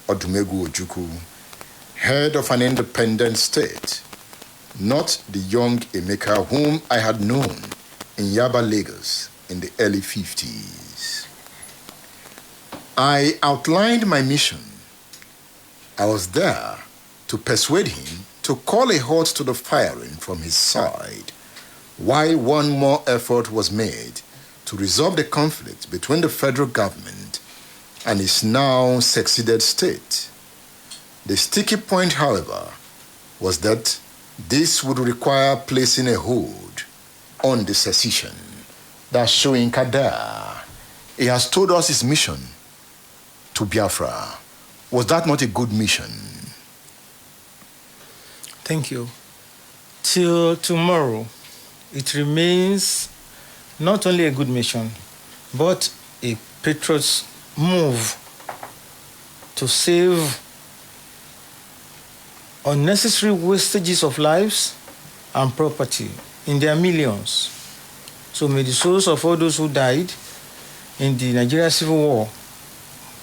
Odumegwu Ojukwu, head of an independent state, not the young Emeka whom I had known in Yaba, Lagos in the early 50s. I outlined my mission. I was there to persuade him to call a halt to the firing from his side, while one more effort was made to resolve the conflict between the federal government and its now seceded state. The sticky point, however, was that this would require placing a hold on the secession. That's showing Kada. He has told us his mission to Biafra. Was that not a good mission? Thank you. Till tomorrow, it remains not only a good mission, but a patriot's move to save unnecessary wastages of lives and property in their millions. So may the souls of all those who died in the Nigeria Civil War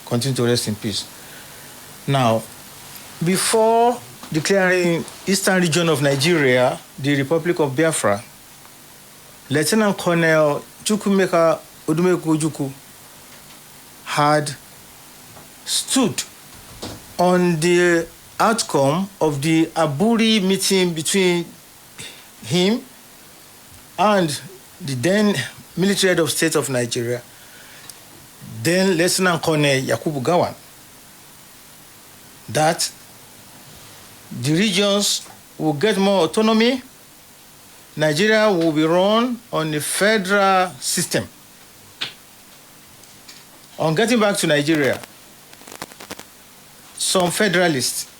continue to rest in peace. Now, before declaring Eastern region of Nigeria the Republic of Biafra, Lieutenant Colonel Chukwumeka Odumegwu Ojukwu had stood on the outcome of the Aburi meeting between him and the then military head of state of Nigeria, then Lieutenant Colonel Yakubu Gowon, that the regions will get more autonomy. Nigeria will be run on a federal system. On getting back to Nigeria, some federalists,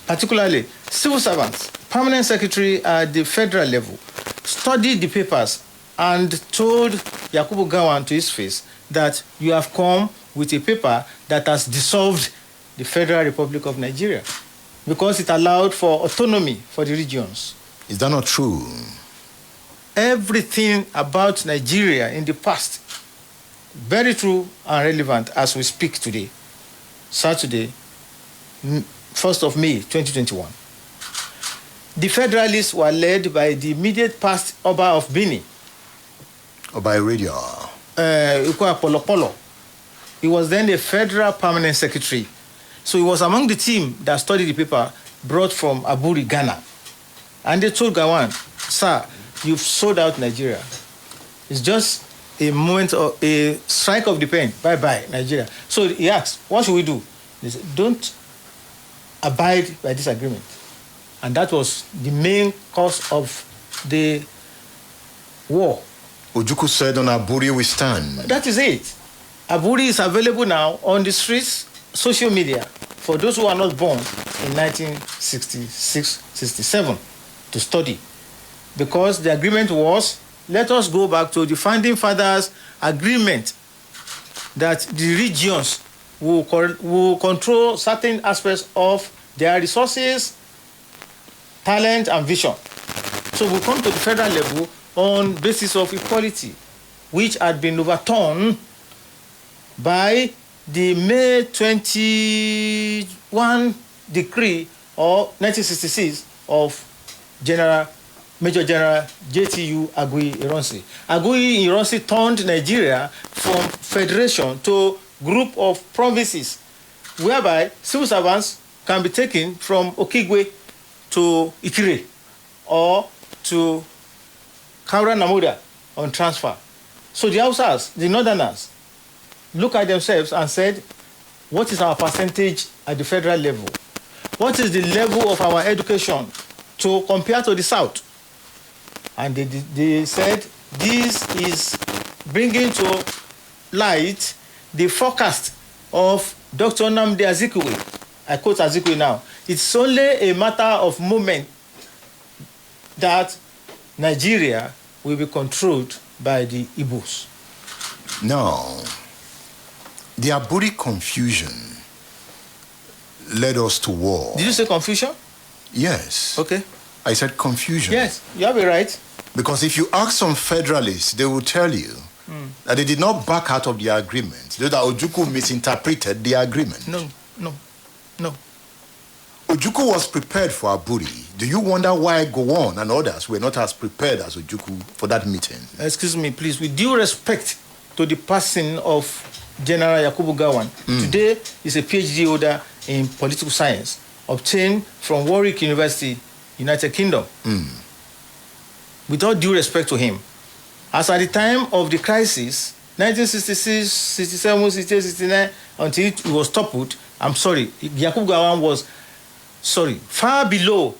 particularly civil servants, permanent secretary at the federal level, studied the papers and told Yakubu Gowon to his face that you have come with a paper that has dissolved the Federal Republic of Nigeria because it allowed for autonomy for the regions. Is that not true? Everything about Nigeria in the past, very true and relevant as we speak today, Saturday, 1st of May, 2021. The Federalists were led by the immediate past Oba of Benin. Oba Radio. Ikwa Polopolo. He was then the Federal Permanent Secretary. So he was among the team that studied the paper brought from Aburi, Ghana. And they told Gowon, sir, you've sold out Nigeria. It's just a moment of a strike of the pen. Bye-bye, Nigeria. So he asked, what should we do? They said, don't abide by this agreement. And that was the main cause of the war. Ojukwu said on Aburi we stand. That is it. Aburi is available now on the streets, social media, for those who are not born in 1966-67 to study. Because the agreement was, let us go back to the founding fathers' agreement that the regions will control certain aspects of their resources, talent, and vision. So we come to the federal level on basis of equality, which had been overturned by the May 21 decree of 1966 of Major General JTU Agui Ironsi. Agui Ironsi turned Nigeria from federation to group of provinces, whereby civil servants can be taken from Okigwe to Ikire or to Kaura Namuda on transfer. So the Hausas, the Northerners, look at themselves and said, what is our percentage at the federal level? What is the level of our education to compare to the South? And they said, this is bringing to light the forecast of Dr. Nnamdi Azikiwe. I quote Azikiwe now. It's only a matter of moment that Nigeria will be controlled by the Igbos. Now, the Aburi confusion led us to war. Did you say confusion? Yes. Okay. I said confusion. Yes, you have it right. Because if you ask some federalists, they will tell you that they did not back out of the agreement so that Ojukwu misinterpreted the agreement. No. Ojukwu was prepared for Aburi. Do you wonder why Gowon and others were not as prepared as Ojukwu for that meeting? Excuse me, please. With due respect to the person of General Yakubu Gowon, today is a PhD holder in political science, obtained from Warwick University, United Kingdom. With all due respect to him, as at the time of the crisis, 1966, 67, 68, 69, until it was toppled, I'm sorry, Yakubu Gowon was far below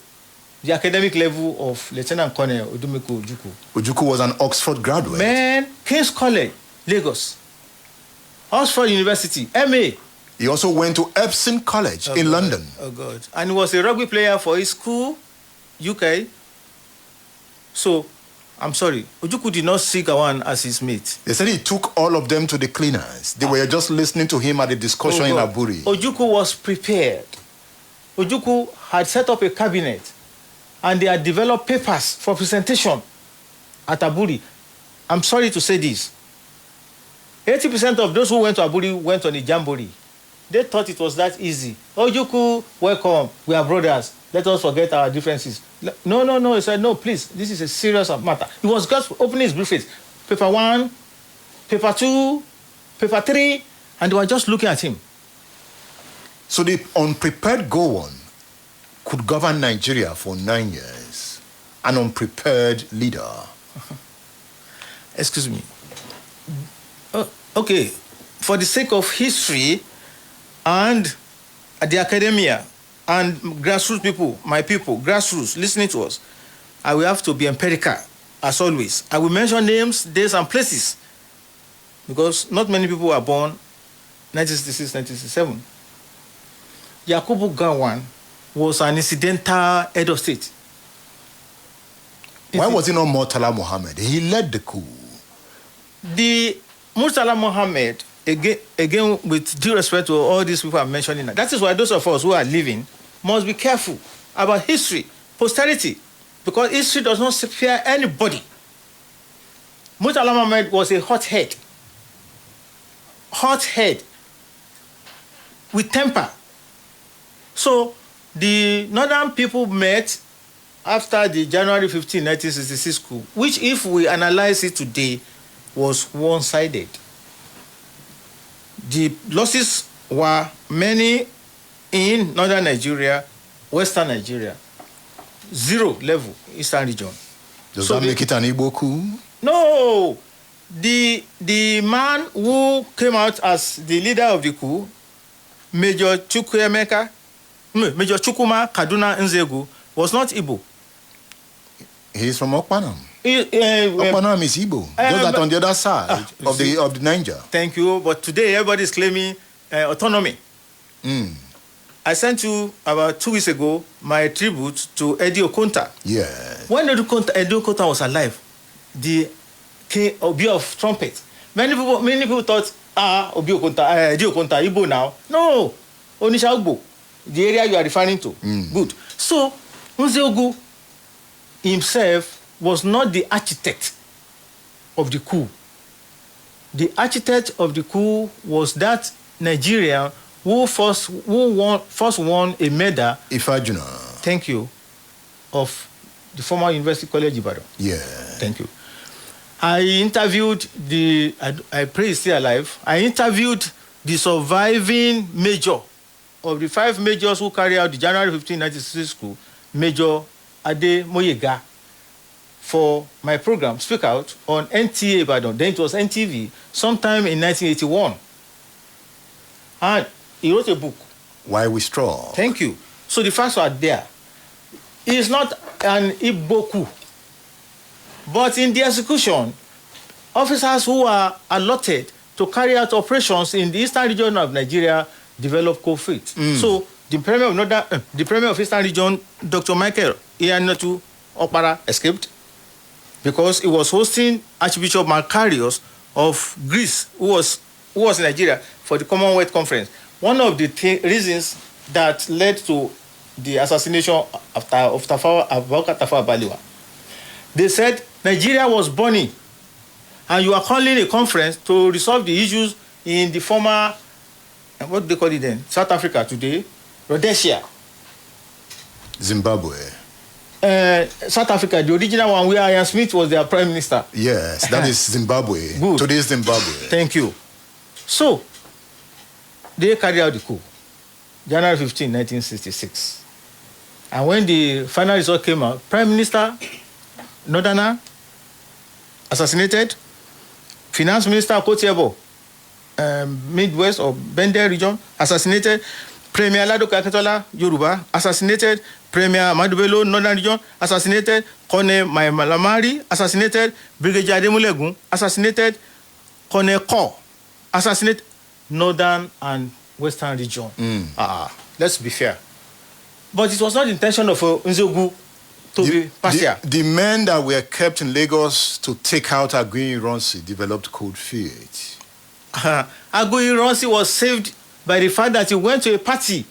the academic level of Lieutenant Colonel Odumeko Ojukwu. Ojukwu was an Oxford graduate. Man, King's College, Lagos. Oxford University, MA. He also went to Epsom College in London. Oh, God. And he was a rugby player for his school, UK. So, I'm sorry, Ojukwu did not see Gowon as his mate. They said he took all of them to the cleaners. They were just listening to him at the discussion in Aburi. Ojukwu was prepared. Ojukwu had set up a cabinet and they had developed papers for presentation at Aburi. I'm sorry to say this. 80% of those who went to Aburi went on a jamboree. They thought it was that easy. Ojukwu, welcome. We are brothers. Let us forget our differences. No. He said, no, please. This is a serious matter. He was just opening his briefcase. Paper 1, paper 2, paper 3, and they were just looking at him. So the unprepared Gowon could govern Nigeria for 9 years. An unprepared leader. Excuse me. Okay, for the sake of history and the academia and grassroots people, my people, grassroots, listening to us, I will have to be empirical, as always. I will mention names, days, and places, because not many people were born 1966, 1967. Yakubu Gowon was an incidental head of state. Why was he not Murtala Mohammed? He led the coup. The Murtala Mohammed, again, with due respect to all these people I'm mentioning, that is why those of us who are living must be careful about history, posterity, because history does not spare anybody. Murtala Mohammed was a hothead with temper. So the northern people met after the January 15, 1966 coup, which, if we analyze it today, was one-sided. The losses were many in northern Nigeria, western Nigeria, 0 level, eastern region. Does that make it an Igbo coup? No. The man who came out as the leader of the coup, Major Chukwuma Kaduna Nzegu, was not Igbo. He is from Okpanam. Okpanam is Igbo. Just that on the other side of the Niger. Thank you. But today everybody is claiming autonomy. I sent you about 2 weeks ago my tribute to Eddie Okonta. Yeah. When Eddie Okonta was alive, the king Obi of trumpet, many people thought, Eddie Okonta, Igbo now. No, Onisha Ugbo, the area you are referring to. Good. So Nzeogu himself was not the architect of the coup. The architect of the coup was that Nigerian who first won a medal. Ifajuna. Thank you. Of the former University College Ibadan. Yeah. Thank you. I interviewed I pray he's still alive. I interviewed the surviving major of the 5 majors who carried out the January 15, 1966 coup, Major Ade Moyega, for my program, Speak Out, on NTA Ibadan. Then it was NTV, sometime in 1981. And he wrote a book. Why We Straw. Thank you. So the facts are there. It is not an Igbo coup. But in the execution, officers who are allotted to carry out operations in the eastern region of Nigeria developed cold feet. So the Premier of Eastern Region, Dr. Michael Ianatu Okpara, escaped because he was hosting Archbishop Macarius of Greece, who was in Nigeria for the Commonwealth Conference. One of the reasons that led to the assassination of Tafawa Balewa, they said Nigeria was burning, and you are calling a conference to resolve the issues in the former, what do they call it then? South Africa today, Rhodesia. Zimbabwe. South Africa, the original one where Ian Smith was their prime minister. Yes, that is Zimbabwe. Good. Today's Zimbabwe. Thank you. So, they carried out the coup, January 15, 1966. And when the final result came out, Prime Minister Northerner assassinated, Finance Minister Kotiebo, Midwest or Bende region, assassinated, Premier Ladoke Akintola, Yoruba, assassinated, Premier Madubelo, Northern region, assassinated, Kone Malamari, assassinated, Brigadier Ademulegun, assassinated, Kone Ko, assassinated, Northern and Western region. Let's be fair. But it was not the intention of Nzogu to be partial. The men that were kept in Lagos to take out Aguiyi Ironsi developed cold feet. Aguiyi Ironsi was saved by the fact that he went to a party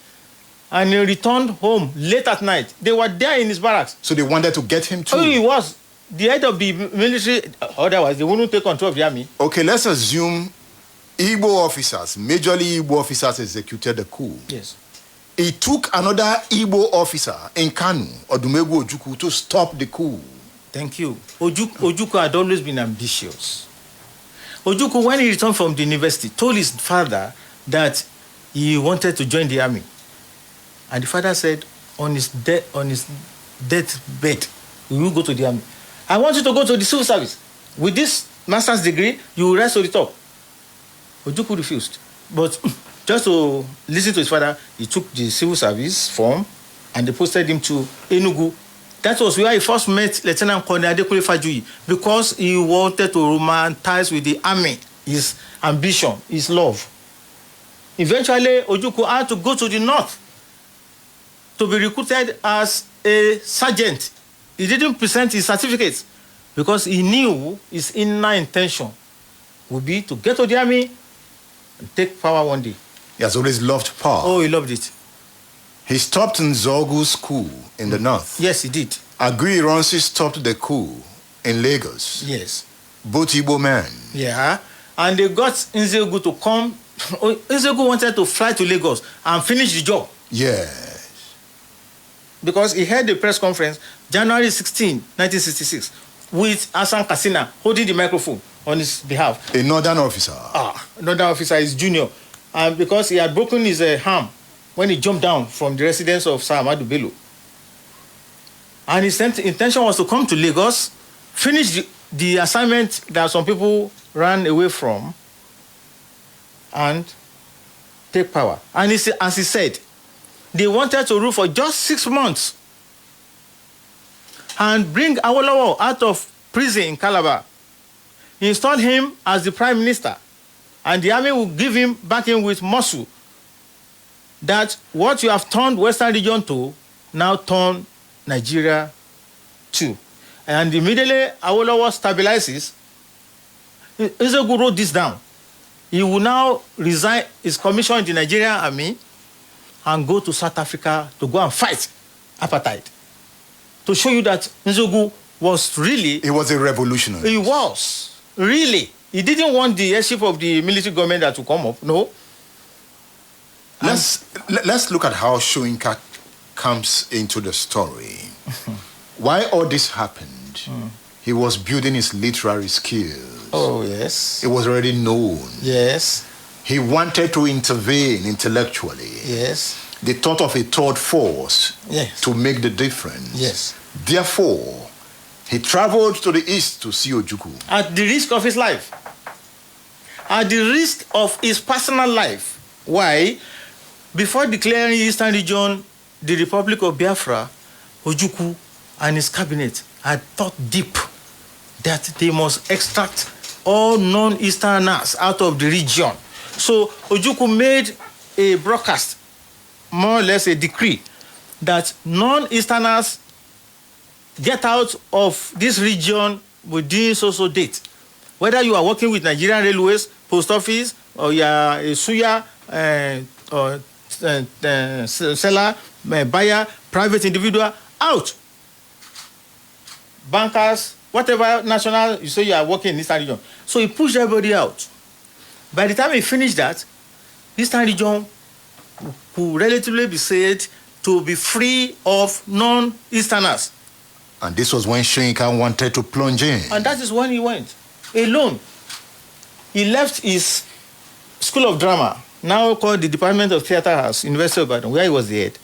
and he returned home late at night. They were there in his barracks. So they wanted to get him too? Oh, he was. The head of the military, otherwise they wouldn't take control of the army. Okay, let's assume Igbo officers, majorly Igbo officers, executed the coup. Yes. It took another Igbo officer in Kanu, Odumegwu Ojukwu, to stop the coup. Thank you. Ojukwu had always been ambitious. Ojukwu, when he returned from the university, told his father that he wanted to join the army. And the father said, on his deathbed, he will go to the army. I want you to go to the civil service. With this master's degree, you will rise to the top. Ojukwu refused. But just to listen to his father, he took the civil service form and they posted him to Enugu. That was where he first met Lieutenant Colonel Adekunle Fajuyi, because he wanted to romanticize with the army, his ambition, his love. Eventually, Ojukwu had to go to the north to be recruited as a sergeant. He didn't present his certificates because he knew his inner intention would be to get to the army and take power one day. He has always loved power. Oh, he loved it. He stopped Nzogu's coup in the north. Yes, he did. Aguiyi Ironsi stopped the coup in Lagos. Yes. Both Igbo men. Yeah. And they got Nzogu to come. Nzogu wanted to fly to Lagos and finish the job. Yes. Because he held a press conference January 16, 1966, with Hassan Kassina holding the microphone on his behalf. A northern officer. Northern officer is junior. And because he had broken his arm when he jumped down from the residence of Sir Ahmadu Bello. And his intention was to come to Lagos, finish the assignment that some people ran away from, and take power. And as he said, they wanted to rule for just 6 months and bring Awolowo out of prison in Calabar. He installed him as the prime minister, and the army will give him backing with muscle that what you have turned Western region to, now turn Nigeria to. And immediately Awolowo stabilizes. Nzogu wrote this down. He will now resign his commission in the Nigerian army and go to South Africa to go and fight apartheid. To show you that Nzogu was really... He was a revolutionary. He was. Really. He didn't want the headship of the military government that to come up. No. Let's look at how Soyinka comes into the story. Why all this happened, he was building his literary skills. Oh, yes. It was already known. Yes. He wanted to intervene intellectually. Yes. The thought of a third force to make the difference. Yes. Therefore, he traveled to the east to see Ojukwu. At the risk of his life. At the risk of his personal life. Why? Before declaring Eastern Region the Republic of Biafra, Ojukwu and his cabinet had thought deep that they must extract all non-Easterners out of the region. So Ojukwu made a broadcast, more or less a decree, that non-Easterners get out of this region within so date. Whether you are working with Nigerian Railways, Post Office, or you are a suya, or seller, buyer, private individual, out. Bankers, whatever national you say you are working in this region. So he pushed everybody out. By the time he finished that, Eastern region could relatively be said to be free of non-Easterners. And this was when Soyinka wanted to plunge in. And that is when he went, alone. He left his School of Drama, now called the Department of Theatre House, University of Ibadan, where he was the head,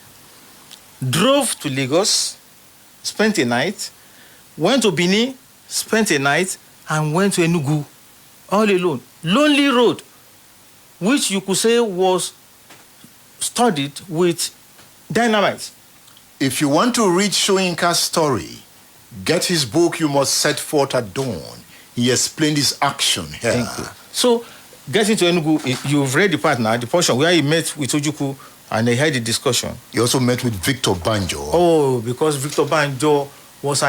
drove to Lagos, spent a night, went to Benin, spent a night, and went to Enugu, all alone. Lonely road, which you could say was studied with dynamite. If you want to read Soyinka's story, get his book, You Must Set Forth at Dawn. He explained his action here. Thank you. So, getting to Enugu, you've read the part now, the portion where he met with Ojukwu and they had the discussion. He also met with Victor Banjo. Oh, because Victor Banjo was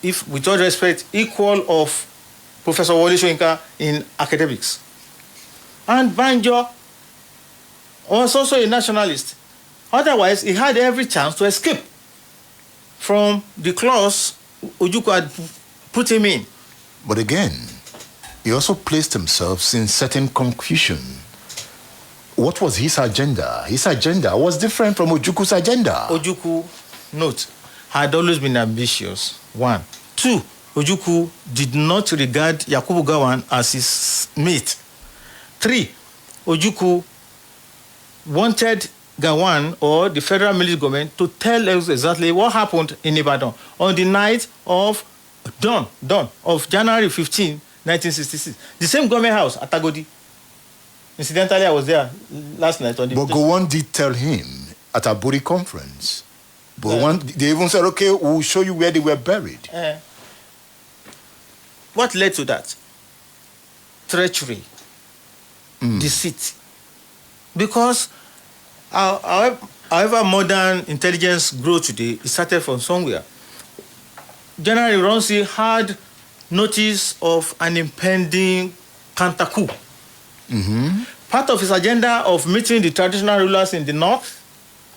if with all respect, equal of Professor Wole Soyinka in academics. And Banjo was also a nationalist. Otherwise, he had every chance to escape from the clause Ojukwu had put him in. But again, he also placed himself in certain confusion. What was his agenda? His agenda was different from Ojukwu's agenda. Ojukwu, note, had always been ambitious. 1. 2, Ojukwu did not regard Yakubu Gowon as his mate. 3, Ojukwu wanted Gowon or the federal military government to tell us exactly what happened in Ibadan on the night of dawn of January 15, 1966. The same government house at Agodi. Incidentally, I was there last night on the... But Gowon did tell him at a Buri conference. But they even said, okay, we'll show you where they were buried. What led to that? Treachery. Deceit. Because however modern intelligence grew today, it started from somewhere. General Ironsi had notice of an impending counter coup. Part of his agenda of meeting the traditional rulers in the north,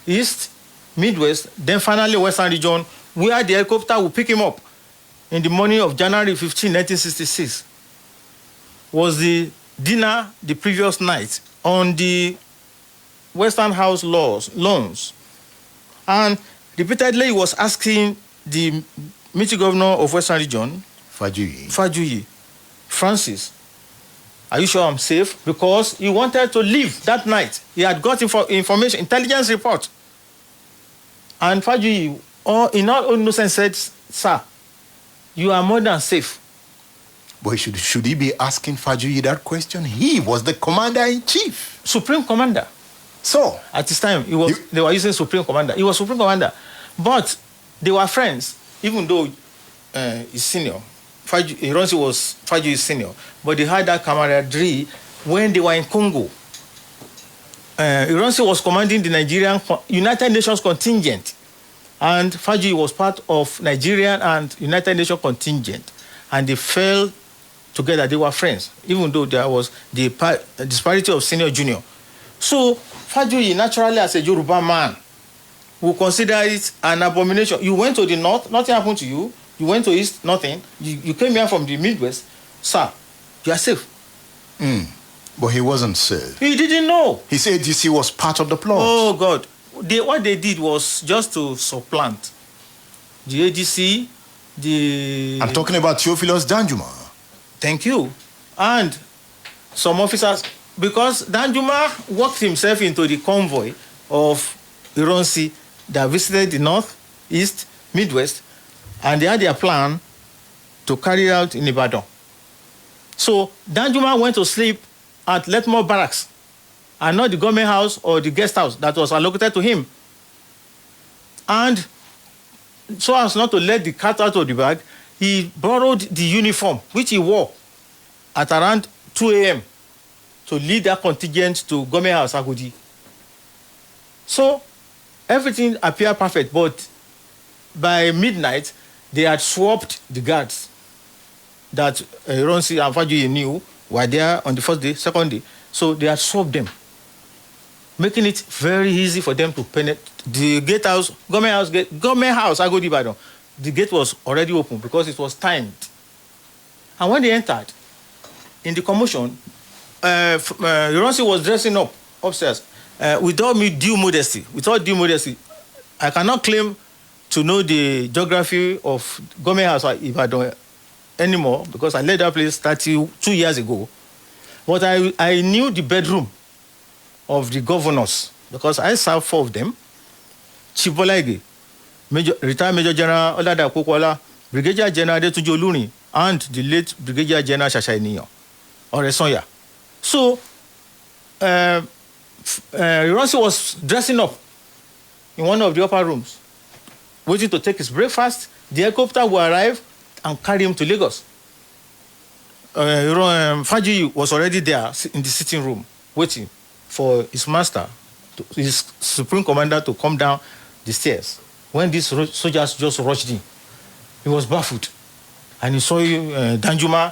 east, midwest, then finally western region, where the helicopter will pick him up in the morning of January 15, 1966, was the dinner the previous night on the Western House lawns. And repeatedly he was asking the military governor of Western Region, Fajuyi, Francis, are you sure I'm safe? Because he wanted to leave that night. He had got information, intelligence report. And Fajuyi, in all innocence, said, sir, you are more than safe. But should he be asking Fajuyi that question? He was the commander-in-chief. Supreme commander. So? At this time, they were using Supreme Commander. He was Supreme Commander. But they were friends, even though he's senior. Ironsi was Fajuyi's senior. But they had that camaraderie when they were in Congo. Ironsi was commanding the Nigerian United Nations contingent. And Fajuyi was part of Nigerian and United Nations contingent. And they fell together. They were friends, even though there was the disparity of senior-junior. So Fajuyi, naturally as a Yoruba man, will consider it an abomination. You went to the north, nothing happened to you. You went to east, nothing. You came here from the Midwest. Sir, you are safe. But he wasn't safe. He didn't know. He said ADC was part of the plot. Oh, God. What they did was just to supplant the ADC, I'm talking about Theophilus Danjuma. Thank you. And some officers, because Danjuma worked himself into the convoy of Ironsi that visited the north, east, midwest, and they had their plan to carry out in Ibadan. So Danjuma went to sleep at Letmore Barracks and not the government house or the guest house that was allocated to him. And so as not to let the cat out of the bag, he borrowed the uniform, which he wore at around 2 a.m. to lead that contingent to government house Agodi. So everything appeared perfect, but by midnight, they had swapped the guards that Ironsi and Fajuyi knew were there on the first day, second day. So they had swapped them, making it very easy for them to penetrate the gate house, government house, Agodi Ibadan. The gate was already open because it was timed. And when they entered, in the commotion, Ironsi was dressing up upstairs with all due modesty. I cannot claim to know the geography of Government House at Ibadan anymore because I left that place 32 years ago. But I knew the bedroom of the governors because I served 4 of them. Chief Bolaige, retired Major General Olada Kokwala, Brigadier General Adetunji Olurin, and the late Brigadier General Shasha Eniyan, Oresonya. So, Ironsi was dressing up in one of the upper rooms, waiting to take his breakfast. The helicopter will arrive and carry him to Lagos. Fajuyi was already there in the sitting room, waiting for his master, his supreme commander, to come down the stairs. When these soldiers just rushed in, he was baffled. And he saw Danjuma,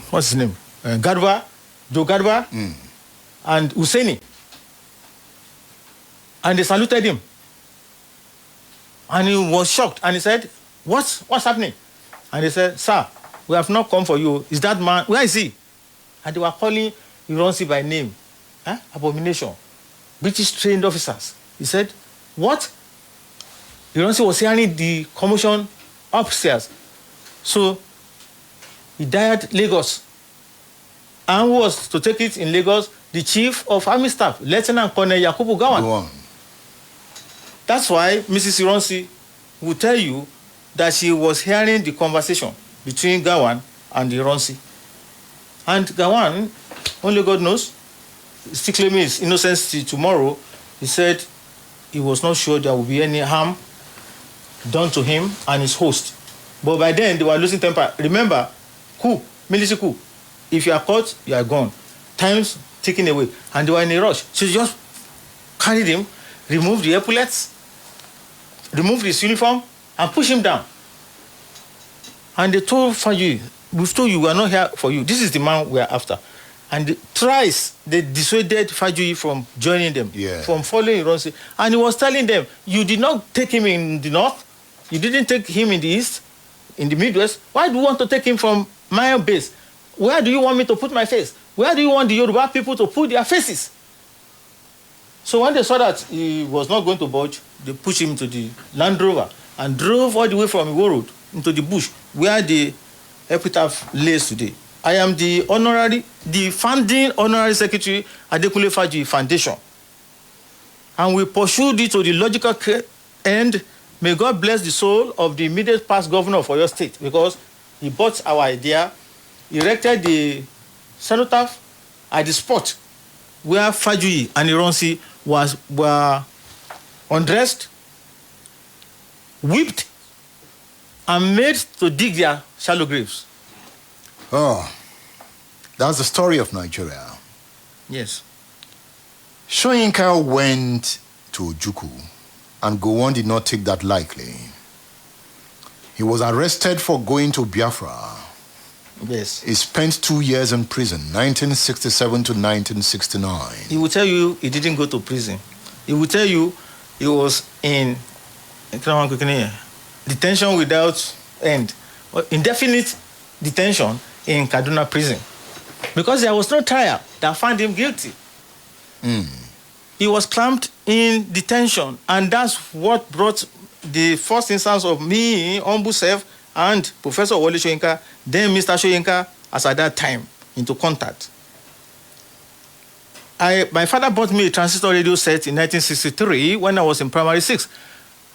what's his name? Joe Garba, and Hussaini. And they saluted him. And he was shocked. And he said, what's happening? And they said, sir, we have not come for you. Is that man, where is he? And they were calling Ironsi by name. Abomination. British trained officers. He said, what? Ironsi was hearing the commotion upstairs. So he died Lagos. And who was to take it in Lagos? The Chief of Army Staff, Lieutenant Colonel Yakubu Gowon. That's why Mrs. Ironsi will tell you that she was hearing the conversation between Gowon and Ironsi. And Gowon, only God knows, still claiming his innocence till tomorrow. He said he was not sure there would be any harm done to him and his host. But by then, they were losing temper. Remember, military coup. If you are caught, you are gone. Time's taken away. And they were in a rush. So just carried him, removed the epaulets, removed his uniform, and pushed him down. And they told Fajuyi, we've told you we are not here for you. This is the man we are after. And thrice they dissuaded Fajuyi from joining them, from following Ironsi. And he was telling them, you did not take him in the north, you didn't take him in the east, in the Midwest. Why do you want to take him from my own base? Where do you want me to put my face? Where do you want the Yoruba people to put their faces? So when they saw that he was not going to budge, they pushed him to the Land Rover and drove all the way from Iwo Road into the bush where the epitaph lays today. I am the founding honorary secretary at the Adekunle Fajuyi Foundation. And we pursued it to the logical end. May God bless the soul of the immediate past governor of Oyo State, because he bought our idea, erected the cenotaph at the spot where Fajuyi and Ironsi were undressed, whipped, and made to dig their shallow graves. Oh, that's the story of Nigeria. Yes. Soyinka went to Ojukwu, and Gowon did not take that lightly. He was arrested for going to Biafra. Yes. He spent 2 years in prison, 1967 to 1969. He will tell you he didn't go to prison. He will tell you he was in detention without end, indefinite detention in Kaduna prison, because there was no trial that found him guilty. He was clamped in detention, and that's what brought the first instance of me, humble self, and Professor Wole Soyinka, then Mr. Soyinka, as at that time, into contact. My father bought me a transistor radio set in 1963 when I was in primary 6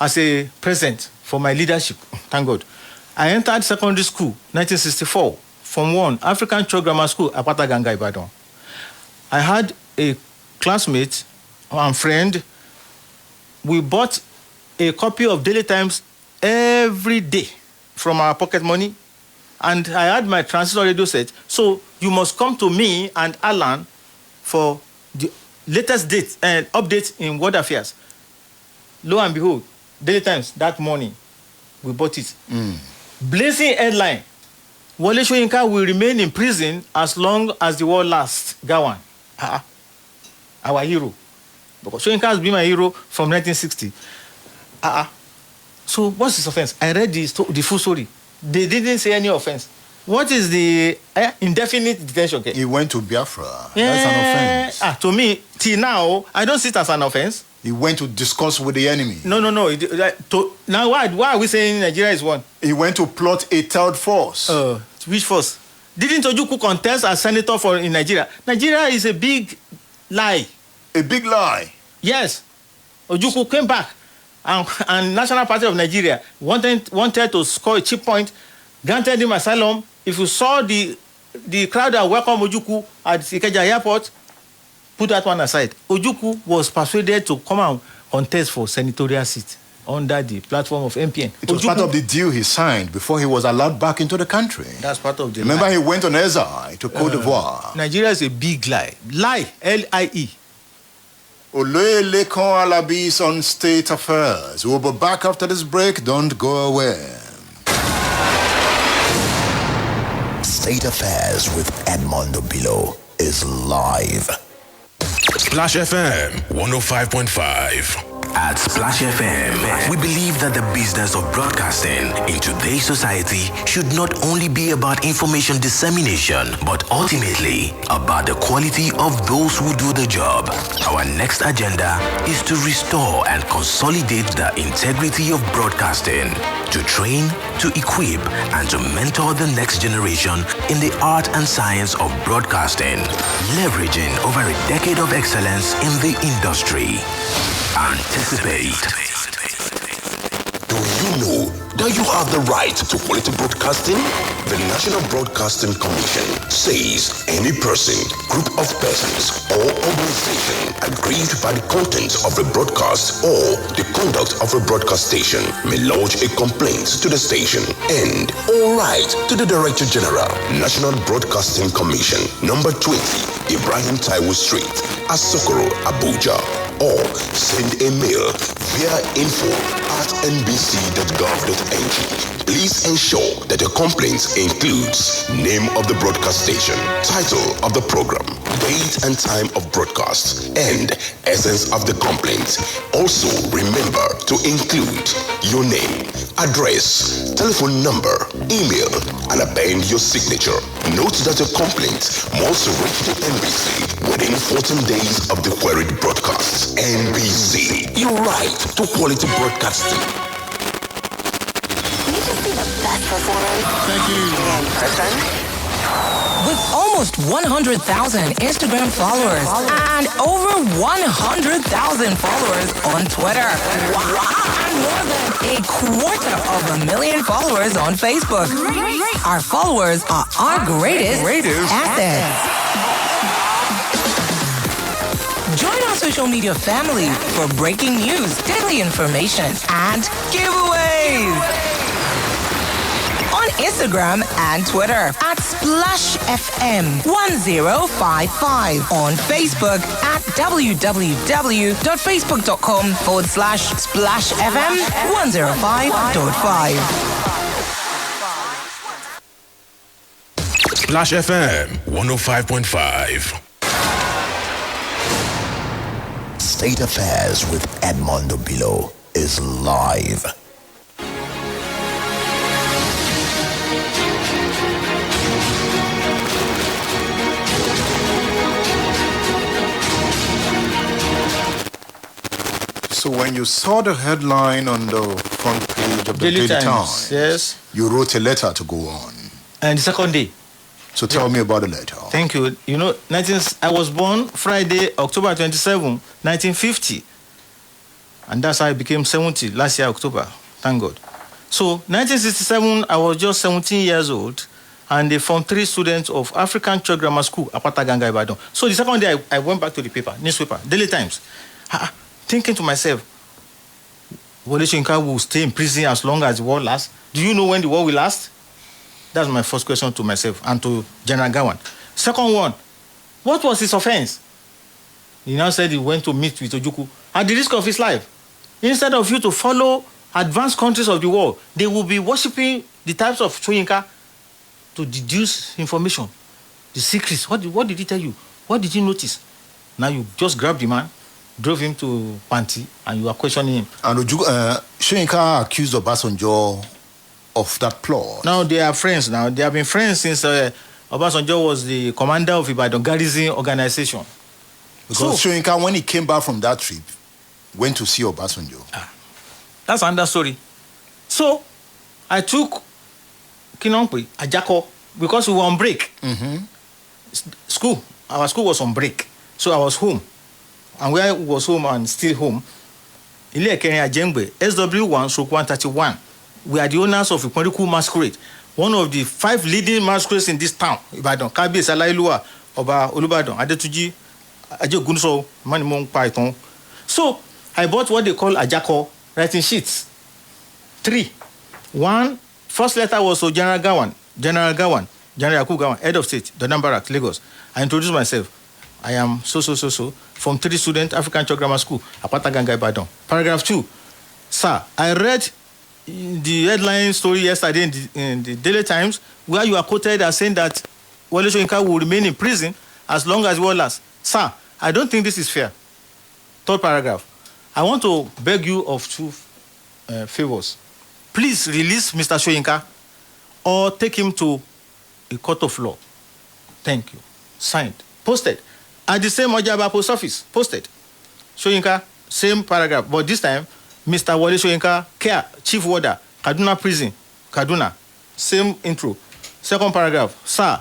as a present for my leadership, thank God. I entered secondary school, 1964, Form 1, African Church Grammar School, Apata Ganga, Ibadan. I had a classmate and friend. We bought a copy of Daily Times every day from our pocket money, and I had my transistor radio set. So you must come to me and Alan for the latest date and updates in world affairs. Lo and behold, Daily Times that morning, we bought it. Blazing headline: Wole Soyinka will remain in prison as long as the war lasts. Gowon, our hero. Because Soyinka has been my hero from 1960. So what's his offense? I read the full story. They didn't say any offense. What is the indefinite detention? Okay? He went to Biafra. That's an offense. To me, till now, I don't see it as an offense. He went to discuss with the enemy. No. Now, why are we saying Nigeria is one? He went to plot a third force. Which force? Didn't Ojukwu contest as senator in Nigeria? Nigeria is a big lie. A big lie? Yes. Ojukwu came back and National Party of Nigeria wanted to score a cheap point, granted him asylum. If you saw the crowd that welcomed Ojukwu at Ikeja Airport, put that one aside. Ojukwu was persuaded to come and contest for senatorial seat under the platform of MPN. It was part of the deal he signed before he was allowed back into the country. That's part of the Remember, lie. he went on exile to Cote d'Ivoire. Nigeria is a big lie. Lie, L-I-E. Lakan Alabi is on State Affairs. We'll be back after this break. Don't go away. State Affairs with Edmondo Bilo is live. Splash FM 105.5. At Splash FM, we believe that the business of broadcasting in today's society should not only be about information dissemination, but ultimately about the quality of those who do the job. Our next agenda is to restore and consolidate the integrity of broadcasting, to train, to equip, and to mentor the next generation in the art and science of broadcasting, leveraging over a decade of excellence in the industry. Anticipate. Do you know that you have the right to quality broadcasting? The National Broadcasting Commission says any person, group of persons, or organization aggrieved by the content of a broadcast or the conduct of a broadcast station may lodge a complaint to the station and all right to the Director General, National Broadcasting Commission, number 20, Ibrahim Taiwo Street, Asokoro, Abuja, or send a mail via info@nbc.gov.ng. Please ensure that your complaint includes name of the broadcast station, title of the program, date and time of broadcast, and essence of the complaint. Also remember to include your name, address, telephone number, email, and append your signature. Note that your complaint must reach the NBC within 14 days of the queried broadcast. NBC, your right to quality broadcasting. You just be the best performance. Thank you. In person. With almost 100,000 Instagram followers and over 100,000 followers on Twitter. Wow. And more than 250,000 followers on Facebook. Our followers are our greatest assets. Join our social media family for breaking news, daily information, and giveaways. On Instagram and Twitter at Splash FM 1055. On Facebook at www.facebook.com/Splash FM 105.5. Splash FM 105.5. State Affairs with Edmondo Bilo is live. So when you saw the headline on the front page of the Daily Times, yes, you wrote a letter to go on. And the second day. So tell me about the letter. Thank you. You know, I was born Friday, October 27, 1950. And that's how I became 70 last year, October. Thank God. So, 1967, I was just 17 years old. And they formed 3 students of African Church Grammar School, Apata Ganga, Ibadan. So, the second day, I went back to the paper, newspaper, Daily Times. Thinking to myself, Wole Soyinka will stay in prison as long as the war lasts. Do you know when the war will last? That's my first question to myself and to General Gawan. Second one, what was his offense? He now said he went to meet with Ojukwu at the risk of his life. Instead of you to follow advanced countries of the world, they will be worshipping the types of Soyinka to deduce information, the secrets. What did he tell you? What did you notice? Now you just grabbed the man, drove him to Panti, and you are questioning him. And Soyinka accused Obasanjo of that plot? Now they are friends now. They have been friends since Obasanjo was the commander of Ibadan Garrison Organization. Because Soyinka, when he came back from that trip, went to see Obasanjo. That's another story. So, I took Kinongpe, Ajako, because we were on break. Our school was on break. So I was home. And where I was home and still home, Ile Ekeni Ajengbe, SW1/131, we are the owners of a political masquerade. One of the 5 leading masquerades in this town, Ibadan, Kabiyesi Alailua, Oba Olubadan, Adetuji, Ajegunso, Manimong Python. So I bought what they call Ajako writing sheets. 3. 1, first letter was to General Yakubu Gawan, head of state, Dodan Barracks, Lagos. I introduced myself. I am so, from 3 student, African Church Grammar School, Apata Ganga Ibadan. Paragraph 2. Sir, I read the headline story yesterday in the Daily Times, where you are quoted as saying that Wole Soyinka will remain in prison as long as war lasts. Sir, I don't think this is fair. 3rd paragraph. I want to beg you of 2 favors. Please release Mr. Soyinka or take him to a court of law. Thank you. Signed. Posted. At the same Ojaba post office. Posted. Soyinka, same paragraph. But this time, Mr. Wole Soyinka, Care, Chief Warder, Kaduna Prison, Kaduna. Same intro. 2nd paragraph. Sir,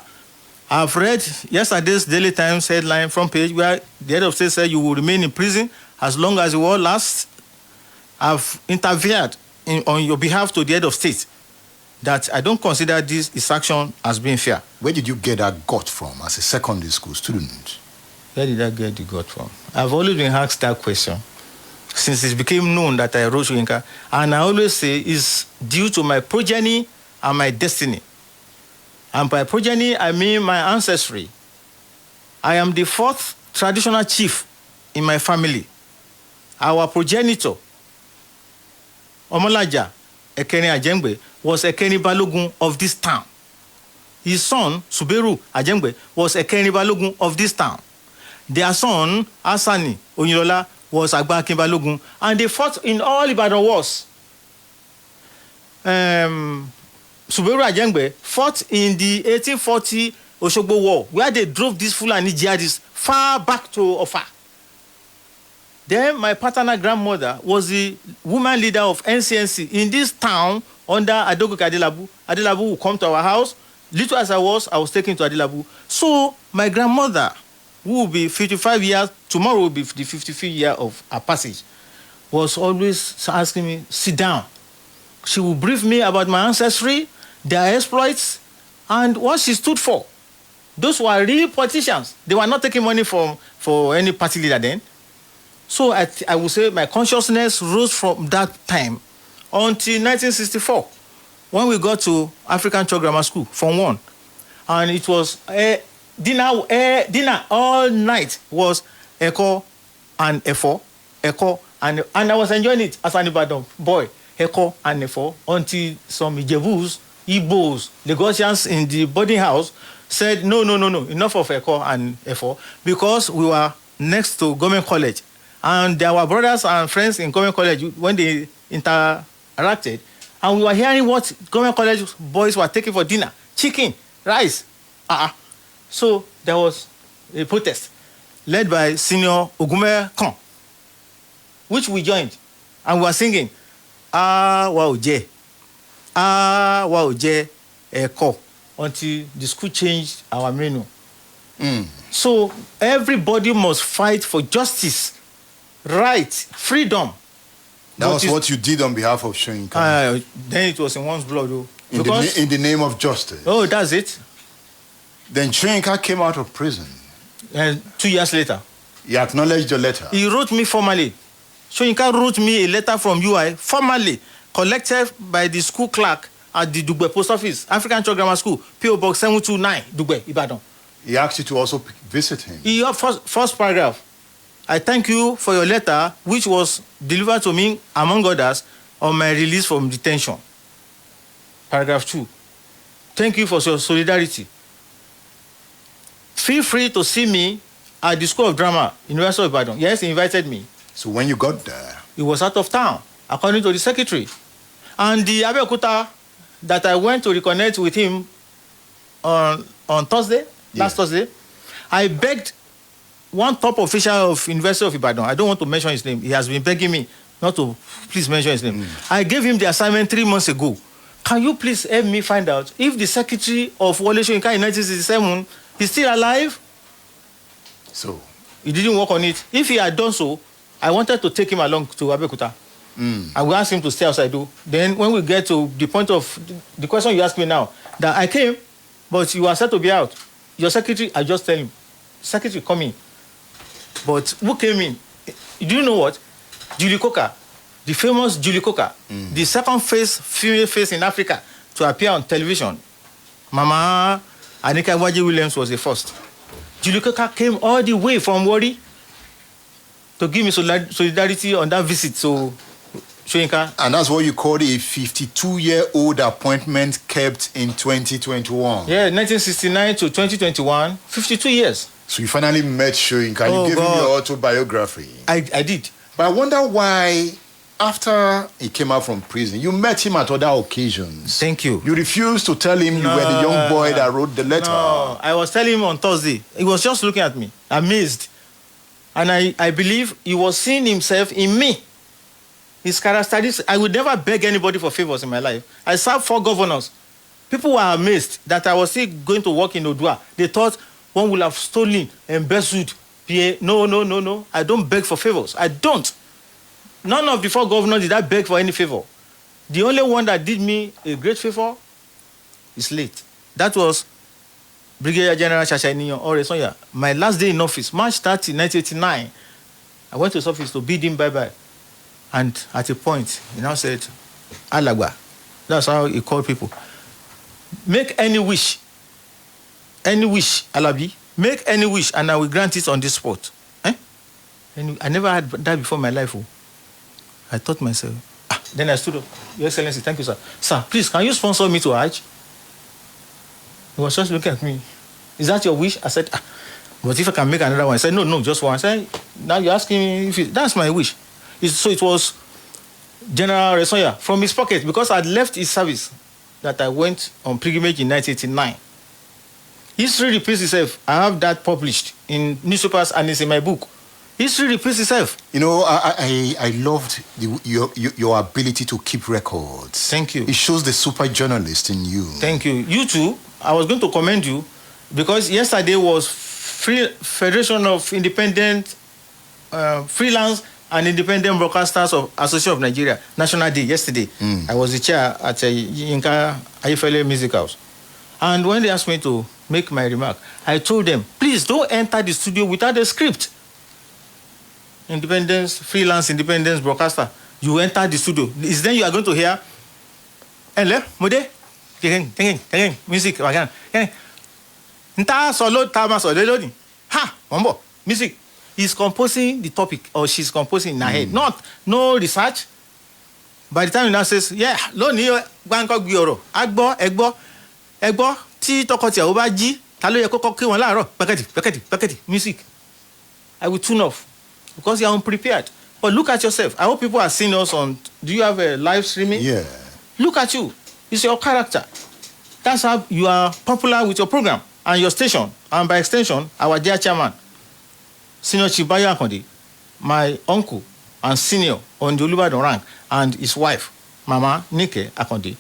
I've read yesterday's Daily Times headline front page where the head of state said you will remain in prison as long as the war lasts. I've interfered on your behalf to the head of state that I don't consider this action as being fair. Where did you get that gut from as a secondary school student? Where did I get the gut from? I've always been asked that question since it became known that I wrote Soyinka, and I always say it's due to my progeny and my destiny. And by progeny, I mean my ancestry. I am the 4th traditional chief in my family. Our progenitor, Omolaja Ekeni Ajengbe, was Ekeni Balogun of this town. His son, Suberu Ajengbe, was Ekeni Balogun of this town. Their son, Asani Onilola, was Agba Akin Balogun, and they fought in all Ibadan wars. Suberu Ajengbe fought in the 1840 Oshogbo War, where they drove these Fulani jihadists far back to Ofa. Then my paternal grandmother was the woman leader of NCNC in this town under Adogoke Adelabu. Adelabu would come to our house. Little as I was taken to Adelabu. So my grandmother, who will be 55 years, tomorrow will be the 55th year of her passage, was always asking me, sit down. She will brief me about my ancestry, their exploits, and what she stood for. Those were real politicians. They were not taking money for any party leader then. So I would say my consciousness rose from that time until 1964, when we got to African Church Grammar School, Form 1. And it was dinner all night was Eko and Efo, Eko and I was enjoying it as an Ibadan boy, Eko and Efo, until some Ijebus, Igbos, Lagosians in the boarding house said, no, enough of Eko and Efo, because we were next to Government College. And there were brothers and friends in Government College when they interacted, and we were hearing what Government College boys were taking for dinner: chicken, rice. So there was a protest led by Senior Ogume Khan, which we joined, and we were singing wow je eko, until the school changed our menu. So everybody must fight for justice, right, freedom. That was what you did on behalf of Soyinka. Then it was in one's blood, though. In the name of justice. Oh, that's it. Then Soyinka came out of prison. 2 years later. He acknowledged your letter. He wrote me formally. Soyinka wrote me a letter from UI, formally, collected by the school clerk at the Dugbe Post Office, African Church Grammar School, P.O. Box 729, Dugbe, Ibadan. He asked you to also visit him. First paragraph. I thank you for your letter, which was delivered to me, among others, on my release from detention. Paragraph 2. Thank you for your solidarity. Feel free to see me at the School of Drama, University of Ibadan. Yes, he invited me. So when you got there? He was out of town, according to the secretary. And the Abeokuta that I went to reconnect with him on Thursday, last Thursday, I begged one top official of University of Ibadan. I don't want to mention his name. He has been begging me not to please mention his name. I gave him the assignment 3 months ago. Can you please help me find out if the secretary of Wole Soyinka in 1967 is still alive? So he didn't work on it. If he had done so, I wanted to take him along to Abeokuta. I will ask him to stay outside. Then when we get to the point of the question you asked me now, that I came, but you are said to be out. Your secretary, I just tell him, secretary, come in. But who came in? Do you know what? Julie Coker, the famous Julie Coker, the second female face in Africa to appear on television. Mama Anika Waji Williams was the first. Julie Coker came all the way from Warri to give me solidarity on that visit to Soyinka. And that's what you call a 52-year-old appointment kept in 2021. Yeah, 1969 to 2021, 52 years. So you finally met Soyinka. You gave him your autobiography. I did. But I wonder why, after he came out from prison, you met him at other occasions. Thank you. You refused to tell him you were the young boy that wrote the letter. No, I was telling him on Thursday. He was just looking at me, amazed. And I believe he was seeing himself in me. His characteristics. I would never beg anybody for favors in my life. I served 4 governors. People were amazed that I was still going to work in Odua. They thought one would have stolen, embezzled. No. I don't beg for favors. I don't. None of the 4 governors did I beg for any favor. The only one that did me a great favor is late. That was Brigadier General Shashainiyan Oresonya. My last day in office, March 30, 1989. I went to his office to bid him bye-bye. And at a point, he now said, Alagba. That's how he called people. Make any wish, Alabi. Make any wish, and I will grant it on this spot. And I never had that before in my life. I thought myself, then I stood up. Your Excellency, thank you, sir. Sir, please, can you sponsor me to Hajj? He was just looking at me. Is that your wish? I said, but if I can make another one. I said, no, just one. I said, now you're asking me if that's my wish. So it was General Resoya from his pocket, because I'd left his service, that I went on pilgrimage in 1989. History repeats itself. I have that published in newspapers and it's in my book. History repeats itself. You know, I loved your ability to keep records. Thank you. It shows the super journalist in you. Thank you. You too. I was going to commend you because yesterday was Federation of Independent Freelance and Independent Broadcasters of Association of Nigeria, National Day, yesterday. I was the chair at Yinka Ayefele Music House. And when they asked me to make my remark, I told them, please don't enter the studio without a script. Freelance independence broadcaster. You enter the studio. Is then you are going to hear, Ele, Mode, music, music. He's composing the topic, or she's composing in her head. No research. By the time he now says, yeah, Egbo, tí tọkọtìyàwó bá jí, ta ló yẹ kó kí wọn láàárọ̀, pẹkẹtì, music. I will tune off because you are unprepared. But look at yourself. I hope people are seeing us on. Do you have a live streaming? Yeah. Look at you. It's your character. That's how you are popular with your program and your station, and by extension, our dear chairman, Senior Chibayo Akonde, my uncle and senior on the Olubadan rank, and his wife, Mama Nike Akonde.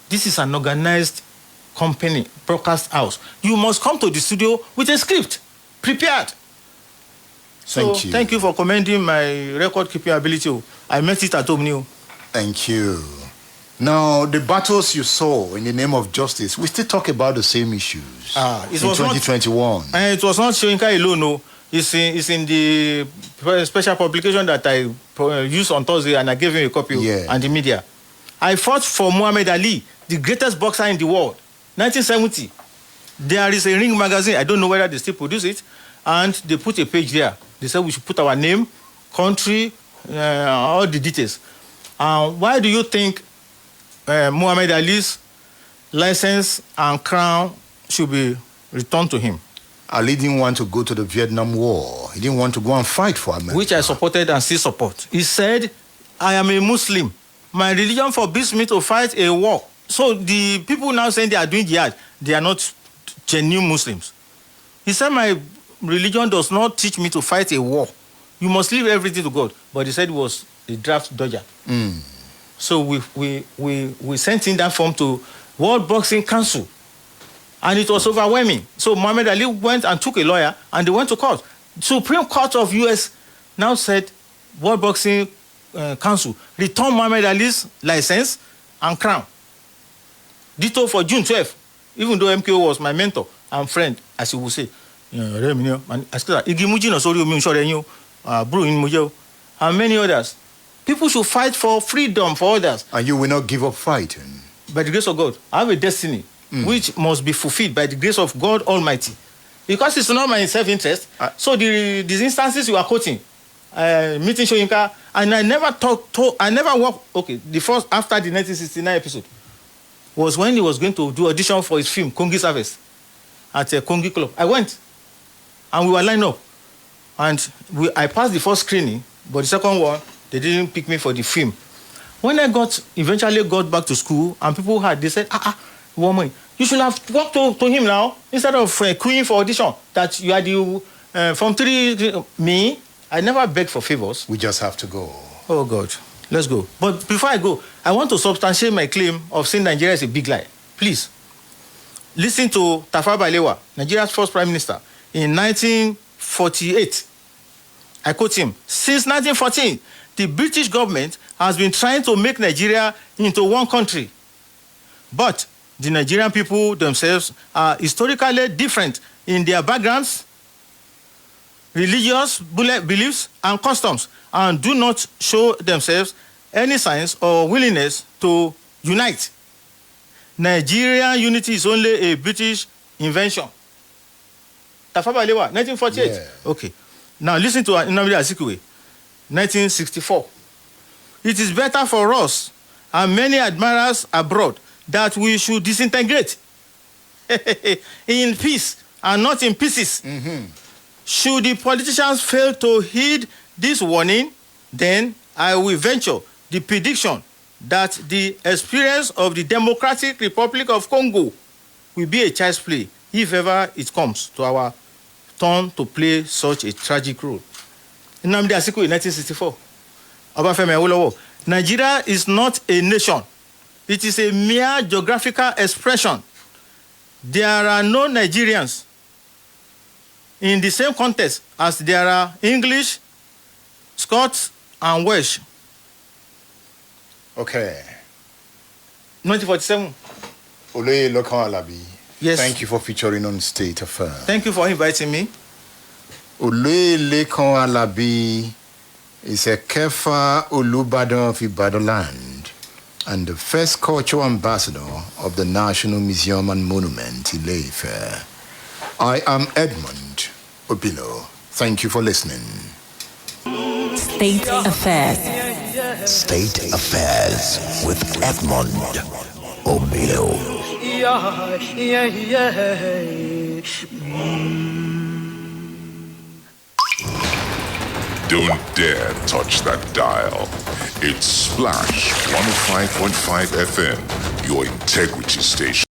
This is an organized company, broadcast house. You must come to the studio with a script, prepared. Thank you for commending my record-keeping ability. I met it at home new. Thank you. Now, the battles you saw in the name of justice, we still talk about the same issues in 2021. It was not Soyinka alone, no. It's in the special publication that I used on Thursday, and I gave him a copy and the media. I fought for Muhammad Ali, the greatest boxer in the world. 1970. There is a Ring magazine. I don't know whether they still produce it. And they put a page there. They said we should put our name, country, all the details. Why do you think Muhammad Ali's license and crown should be returned to him? Ali didn't want to go to the Vietnam War. He didn't want to go and fight for America. Which I supported and still support. He said, I am a Muslim. My religion forbids me to fight a war So the people now saying they are doing jihad, they are not genuine Muslims. He said, my religion does not teach me to fight a war. You must leave everything to God. But he said it was a draft dodger. So we sent in that form to World Boxing Council. And it was overwhelming. So Muhammad Ali went and took a lawyer and they went to court. Supreme Court of US now said World Boxing Council return Muhammad Ali's license and crown. Ditto for June 12th. Even though MKO was my mentor and friend, as you will say. And many others. People should fight for freedom for others. And you will not give up fighting. By the grace of God, I have a destiny which must be fulfilled by the grace of God Almighty. Because it's not my self-interest. So these instances you are quoting, meeting Shoyinka, and I never worked. Okay, the first after the 1969 episode was when he was going to do audition for his film Kongi Service at a Kongi Club. I went, and we were lined up, and I passed the first screening, but the second one they didn't pick me for the film. When I eventually got back to school, and people they said, woman, you should have walked to him now instead of queuing for audition. That you are the from 3. Me, I never begged for favors. We just have to go. Oh God, let's go. But before I go, I want to substantiate my claim of saying Nigeria is a big lie. Please, listen to Tafawa Balewa, Nigeria's first prime minister, in 1948. I quote him, since 1914, the British government has been trying to make Nigeria into one country. But the Nigerian people themselves are historically different in their backgrounds, religious beliefs, and customs, and do not show themselves any signs or willingness to unite. Nigerian unity is only a British invention. Tafawa Balewa, 1948. Yeah. Okay. Now listen to Nnamdi Azikiwe, 1964. It is better for us and many admirers abroad that we should disintegrate in peace and not in pieces. Should the politicians fail to heed this warning, then I will venture the prediction that the experience of the Democratic Republic of Congo will be a child's play if ever it comes to our turn to play such a tragic role. Nnamdi Azikiwe, 1964. Obafemi Awolowo. Nigeria is not a nation. It is a mere geographical expression. There are no Nigerians in the same context as there are English, Scots, and Welsh. Okay. 1947. Oloye Lakan Alabi. Yes. Thank you for featuring on State Affairs. Thank you for inviting me. Oloye Lakan Alabi is Ekefa Olubadan of Ibadanland and the first cultural ambassador of the National Museum and Monument, Ile-Ife. I am Edmund Obilo. Thank you for listening. State Affairs. State Affairs with Edmund Obilo. Don't dare touch that dial. It's Splash 105.5 FM, your integrity station.